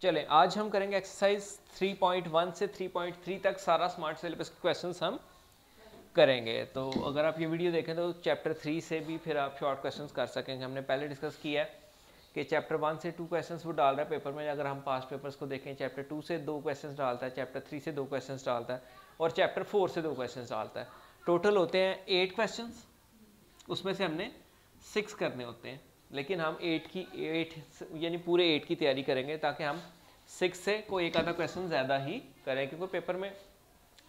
चलें, आज हम करेंगे एक्सरसाइज 3.1 से 3.3 तक सारा स्मार्ट सिलेबस के क्वेश्चंस हम करेंगे। तो अगर आप ये वीडियो देखें तो चैप्टर 3 से भी फिर आप शॉर्ट क्वेश्चंस कर सकेंगे। हमने पहले डिस्कस किया है कि चैप्टर 1 से 2 क्वेश्चंस वो डाल रहा है पेपर में। अगर हम पास्ट पेपर्स को देखें, चैप्टर 2 से 2 क्वेश्चंस डालता है, चैप्टर 3 से 2 क्वेश्चंस डालता है और चैप्टर 4 से 2 क्वेश्चंस डालता है। टोटल होते हैं 8 क्वेश्चंस, उसमें से हमने 6 करने होते हैं, लेकिन हम 8 यानी पूरे 8 की तैयारी करेंगे ताकि हम 6 से कोई एक आधा क्वेश्चन ज़्यादा ही करें, क्योंकि पेपर में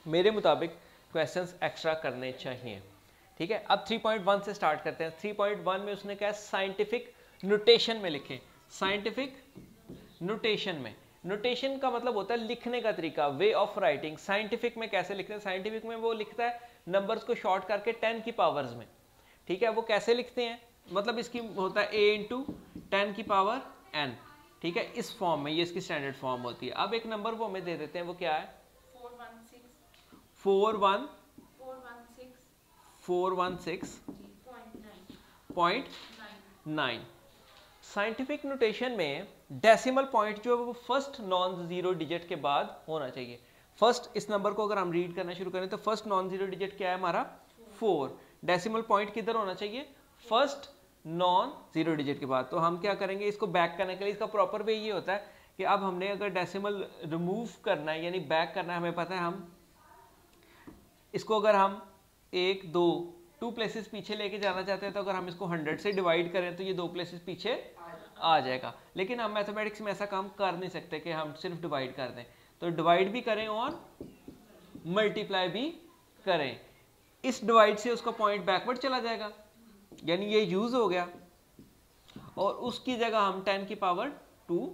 मेरे मुताबिक क्वेश्चंस एक्स्ट्रा करने चाहिए। ठीक है, अब 3.1 से स्टार्ट करते हैं। 3.1 में उसने क्या साइंटिफिक नोटेशन में लिखें। साइंटिफिक नोटेशन में, नोटेशन का मतलब होता है लिखने का तरीका, वे ऑफ राइटिंग। साइंटिफिक में कैसे लिखते हैं? साइंटिफिक में वो लिखता है नंबर्स को शॉर्ट करके 10 की पावर्स में। ठीक है, वो कैसे लिखते हैं? मतलब इसकी होता है a इंटू 10 की पावर n। ठीक है, इस फॉर्म में, ये इसकी स्टैंडर्ड फॉर्म होती है। अब एक नंबर वो हमें दे देते हैं, वो क्या है? 416.9। साइंटिफिक नोटेशन में डेसिमल पॉइंट जो है वो फर्स्ट नॉन जीरो डिजिट के बाद होना चाहिए। फर्स्ट, इस नंबर को अगर हम रीड करना शुरू करें तो फर्स्ट नॉन जीरो डिजिट क्या है हमारा? 4। डेसिमल पॉइंट किधर होना चाहिए? फर्स्ट नॉन जीरो डिजिट के बाद। तो हम क्या करेंगे, इसको बैक करने के लिए इसका प्रॉपर वे ये होता है कि अब हमने अगर डेसिमल रिमूव करना है यानी बैक करना है, हमें पता है हम इसको अगर हम 2 प्लेसेस पीछे लेके जाना चाहते हैं तो अगर हम इसको 100 से डिवाइड करें तो ये 2 प्लेसेस पीछे आ जाएगा। लेकिन हम मैथमेटिक्स में ऐसा काम कर नहीं सकते कि हम सिर्फ डिवाइड कर दें, तो डिवाइड भी करें और मल्टीप्लाई भी करें। इस डिवाइड से उसका पॉइंट बैकवर्ड चला जाएगा, यानी ये यूज हो गया, और उसकी जगह हम 10 की पावर 2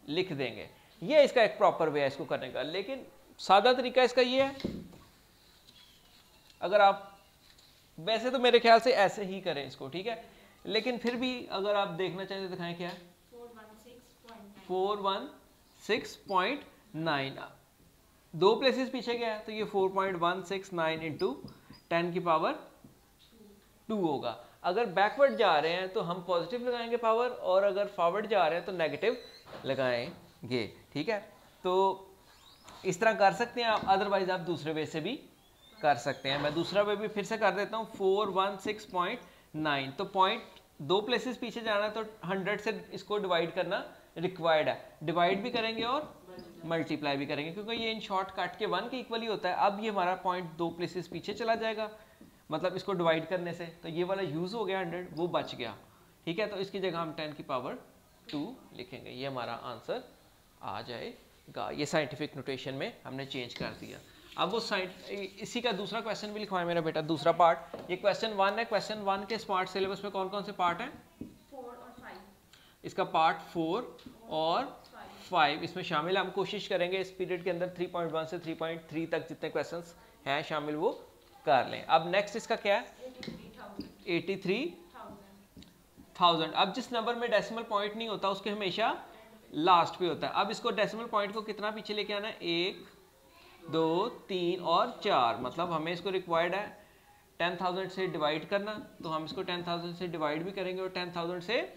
लिख देंगे। ये इसका एक प्रॉपर वे है इसको करने का। लेकिन सादा तरीका इसका ये है, अगर आप वैसे तो मेरे ख्याल से ऐसे ही करें इसको, ठीक है, लेकिन फिर भी अगर आप देखना चाहें तो दिखाएं क्या है? 416.9। 2 प्लेसेस पीछे गया है तो ये 4.169 इंटू 10 की पावर 2 होगा। अगर बैकवर्ड जा रहे हैं तो हम पॉजिटिव लगाएंगे पावर, और अगर फॉरवर्ड जा रहे हैं तो नेगेटिव लगाएंगे। ठीक है, तो इस तरह कर सकते हैं आप, अदरवाइज आप दूसरे वे से भी कर सकते हैं। मैं दूसरा वे भी फिर से कर देता हूँ। 416.9, तो पॉइंट 2 प्लेसेस पीछे जाना है तो 100 से इसको डिवाइड करना रिक्वायर्ड है। डिवाइड भी करेंगे और मल्टीप्लाई भी करेंगे, क्योंकि ये इन शॉर्ट काट के 1 के इक्वली होता है। अब ये हमारा पॉइंट 2 प्लेसेस पीछे चला जाएगा, मतलब इसको डिवाइड करने से, तो ये वाला यूज हो गया 100, वो बच गया। ठीक है, तो इसकी जगह हम 10 की पावर 2 लिखेंगे, ये हमारा आंसर आ जाएगा। ये साइंटिफिक नोटेशन में हमने चेंज कर दिया। अब वो इसी का दूसरा क्वेश्चन भी लिखवाएं मेरा बेटा, दूसरा पार्ट। ये क्वेश्चन 1 है। क्वेश्चन 1 के स्मार्ट सिलेबस में कौन कौन से पार्ट हैं? 4 और 5। इसका पार्ट 4 और 5 इसमें शामिल है। हम कोशिश करेंगे इस पीरियड के अंदर 3.1 से 3.3 तक जितने क्वेश्चंस हैं शामिल वो कर लें। अब नेक्स्ट इसका क्या है? 83,000। अब जिस नंबर में डेसिमल पॉइंट नहीं होता उसके हमेशा लास्ट पे होता है। अब इसको डेसिमल पॉइंट को कितना पीछे लेके आना है? 1, 2, 3 और 4। मतलब हमें इसको रिक्वायर्ड है 10,000 से डिवाइड करना, तो हम इसको 10,000 से डिवाइड भी करेंगे और 10,000 से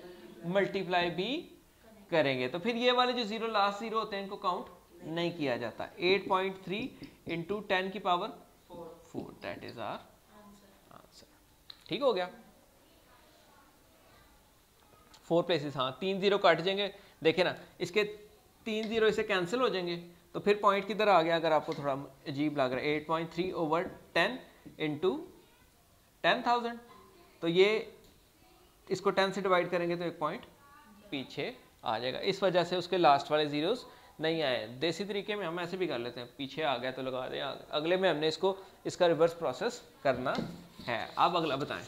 मल्टीप्लाई भी करेंगे। तो फिर ये वाले जो जीरो लास्ट जीरो होते हैं इनको काउंट नहीं किया जाता। 8.3 इंटू 10 की power 4, that is our answer. ठीक हो गया? 4 प्लेसेस, हाँ 3 जीरो काट जाएंगे, देखे ना, इसके 3 जीरो इसे कैंसिल हो जाएंगे, तो फिर पॉइंट किधर आ गया? अगर आपको थोड़ा अजीब लग रहा है, 8.3/10 इंटू 10,000, तो ये इसको 10 से डिवाइड करेंगे तो एक पॉइंट पीछे आ जाएगा। इस वजह से उसके लास्ट वाले जीरोस नहीं आए। देसी तरीके में हम ऐसे भी कर लेते हैं, पीछे आ गया तो लगा दें, अगले में हमने इसका रिवर्स प्रोसेस करना है। अब अगला बताएं।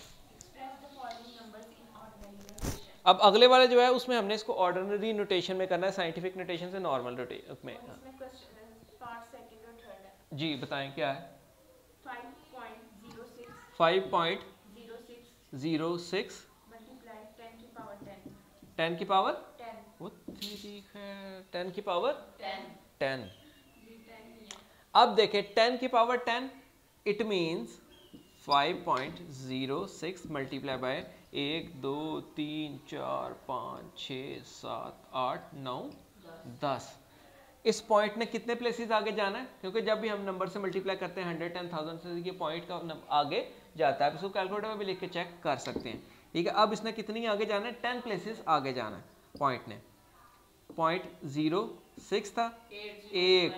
अब अगले वाले जो है उसमें हमने इसको ऑर्डिनरी नोटेशन में करना है, साइंटिफिक नोटेशन से नॉर्मल नोटेशन में। जी बताएं क्या है? 5.06 10 की पावर 10 की पावर 10। अब देखें 10 की power 10, it means 5.06 multiply by 1, 2, 3, 4, 5, 6, 7, 8, 9, 10। इस पॉइंट ने कितने प्लेसेस आगे जाना है, क्योंकि जब भी हम नंबर से मल्टीप्लाई करते हैं 100, 10,000 से, ये पॉइंट का आगे जाता है। इसको कैलकुलेटर में भी लिख के चेक कर सकते हैं, ठीक है। अब इसने कितनी आगे जाना है, 10 प्लेसेस आगे जाना है पॉइंट ने। पॉइंट 06 था, 1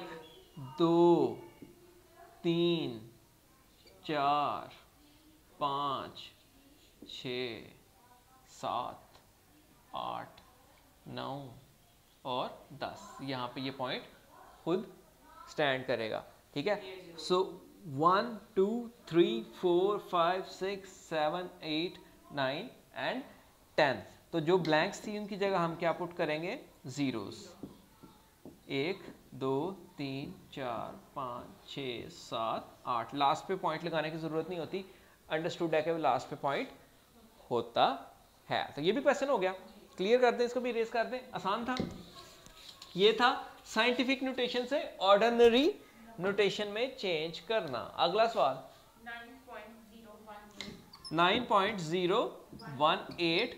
2 3 4 5 6 7 8 9 और 10, यहाँ पे ये पॉइंट खुद स्टैंड करेगा, ठीक है। सो 1 2 3 4 5 6 7 8 9 एंड 10। तो जो ब्लैंक्स थी उनकी जगह हम क्या पुट करेंगे, जीरोस। 1 2 3 4 5 6 7 8। लास्ट पे पॉइंट लगाने की जरूरत नहीं होती, अंडरस्टूड है कि लास्ट पे पॉइंट होता है। तो ये भी क्वेश्चन हो गया, क्लियर कर दें, इसको भी इरेज कर दें, आसान था। ये था साइंटिफिक नोटेशन से ऑर्डिनरी नोटेशन में चेंज करना। अगला सवाल 9.018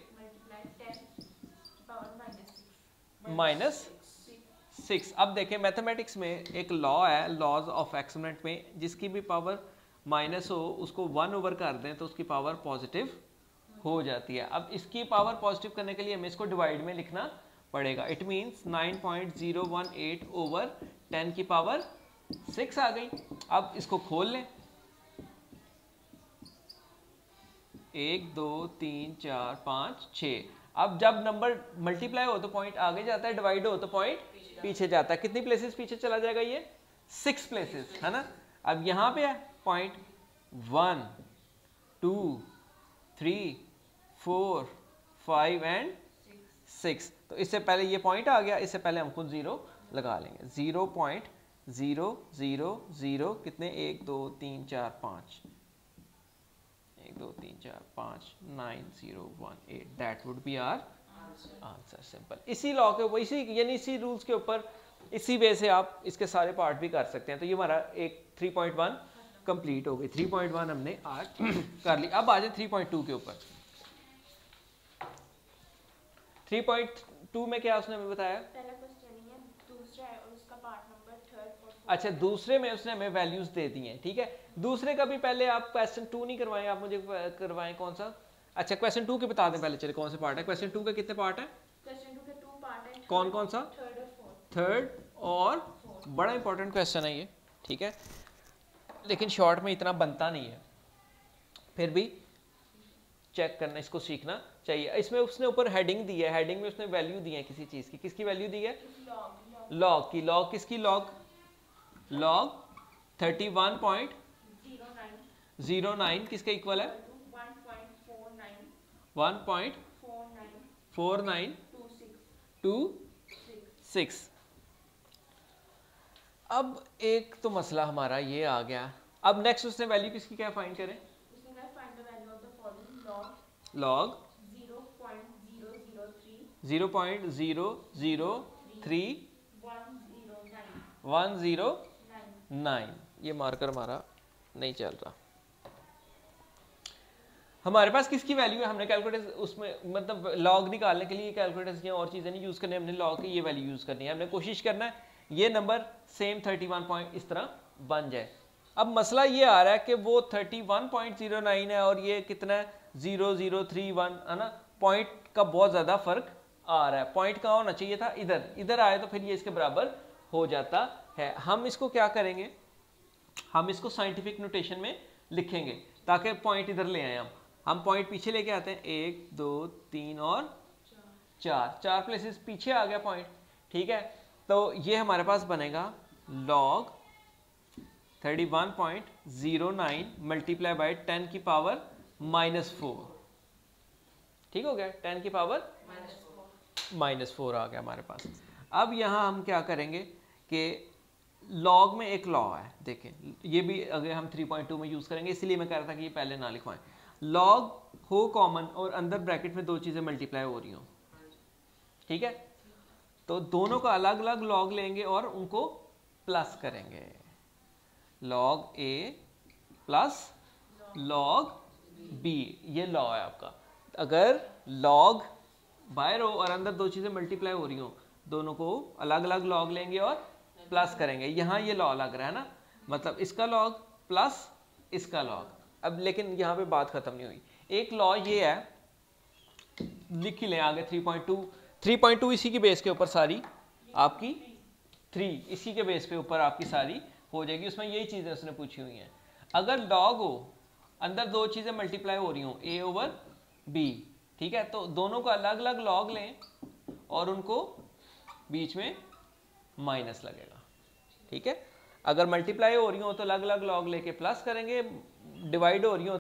माइनस 6। अब देखें मैथमेटिक्स में एक लॉ है, लॉज ऑफ एक्सपोनेंट में, जिसकी भी पावर माइनस हो उसको 1 ओवर कर दें तो उसकी पावर पॉजिटिव हो जाती है। अब इसकी पावर पॉजिटिव करने के लिए हमें इसको डिवाइड में लिखना पड़ेगा। इट मीन्स 9.018 ओवर 10 की पावर 6 आ गई। अब इसको खोल लें, 1 2 3 4 5 6। अब जब नंबर मल्टीप्लाई हो तो पॉइंट आगे जाता है, डिवाइड हो तो पॉइंट पीछे जाता है। कितनी प्लेसेस पीछे चला जाएगा, ये 6 प्लेसेस, है ना। अब यहाँ पे है पॉइंट 1 2 3 4 5 एंड 6। तो इससे पहले ये पॉइंट आ गया, इससे पहले हम खुद 0 लगा लेंगे। 0.000 कितने, 1 2 3 4 5, 1 2 3 4 5 9018। That would be our answer. Simple. इसी लॉ के ऊपर, इसी यानी इसी रूल्स के ऊपर, इसी वे से आप इसके सारे पार्ट भी कर सकते हैं। तो ये हमारा एक 3.1 कंप्लीट हो गई। 3.1 हमने आज कर ली। अब आ जाए 3.2 के ऊपर। 3.2 में क्या उसने हमें बताया, पहला क्वेश्चन है, दूसरा है और उसका पार्ट नंबर 3rd और 4th। अच्छा, दूसरे में उसने हमें वैल्यूज दे दी हैं, ठीक है। दूसरे का भी पहले आप क्वेश्चन 2 नहीं करवाएं, आप मुझे करवाएं कौन सा। अच्छा, क्वेश्चन 2 के बता दें पहले, चले कौन से पार्ट है। क्वेश्चन 2 के कितने पार्ट हैं, क्वेश्चन 2 के 2 पार्ट हैं। कौन कौन सा, 3rd और 4th। 3rd और 4th। बड़ा इंपॉर्टेंट क्वेश्चन है ये, ठीक है, लेकिन शॉर्ट में इतना बनता नहीं है, फिर भी चेक करना, इसको सीखना चाहिए। इसमें उसने ऊपर हेडिंग दी है, हेडिंग में उसने वैल्यू दी है किसी चीज की। किसकी वैल्यू दी है, लॉग की। लॉग किसकी, लॉग 31.09 किसके इक्वल है, 1.4926। अब एक तो मसला हमारा ये आ गया। अब नेक्स्ट उसने वैल्यू किसकी क्या फाइंड करें, लॉग 0.003 ये मार्कर हमारा नहीं चल रहा। हमारे पास किसकी वैल्यू है, हमने कैलकुलेटर उसमें मतलब लॉग निकालने के लिए कैलकुलेटर्स या और चीज़ें नहीं यूज़ करनी, हमने लॉग की ये वैल्यू यूज़ करनी है। हमने कोशिश करना है ये नंबर सेम 31 पॉइंट इस तरह बन जाए। अब मसला ये आ रहा है कि वो 31.09 है और ये कितना है 0031, है ना। पॉइंट का बहुत ज़्यादा फर्क आ रहा है। पॉइंट कहाँ होना चाहिए था, इधर, इधर आए तो फिर ये इसके बराबर हो जाता है। हम इसको क्या करेंगे, हम इसको साइंटिफिक नोटेशन में लिखेंगे ताकि पॉइंट इधर ले आए। हम पॉइंट पीछे लेके आते हैं, 1 2 3 और 4 प्लेसेस पीछे आ गया पॉइंट, ठीक है। तो ये हमारे पास बनेगा लॉग 31.09 मल्टीप्लाई बाय 10 की पावर -4, ठीक हो गया। 10 की पावर -4 आ गया हमारे पास। अब यहाँ हम क्या करेंगे कि लॉग में एक लॉ है, देखें ये भी अगर हम 3.2 में यूज़ करेंगे, इसलिए मैं कह रहा था कि ये पहले ना लिखवाएं। लॉग हो कॉमन और अंदर ब्रैकेट में दो चीज़ें मल्टीप्लाई हो रही हो, ठीक है। तो दोनों का अलग अलग लॉग लेंगे और उनको प्लस करेंगे। लॉग ए प्लस लॉग बी, ये लॉ है आपका। अगर लॉग बाहर हो और अंदर दो चीज़ें मल्टीप्लाई हो रही हो, दोनों को अलग अलग लॉग लेंगे और प्लस करेंगे। यहाँ ये लॉ लग रहा है ना, मतलब इसका लॉग प्लस इसका लॉग। अब लेकिन यहाँ पे बात खत्म नहीं हुई, एक लॉ ये है, लिख ही लें आगे 3.2 इसी की बेस के ऊपर सारी आपकी 3 इसी के बेस पे ऊपर आपकी सारी हो जाएगी। उसमें यही चीज़ें उसने पूछी हुई हैं। अगर लॉग हो, अंदर दो चीज़ें मल्टीप्लाई हो रही हो a ओवर b, ठीक है, तो दोनों को अलग अलग लॉग लें और उनको बीच में माइनस लगेगा, ठीक है। अगर मल्टीप्लाई हो रही हो तो अलग अलग लॉग लेके प्लस करेंगे, डिवाइड हो रही हो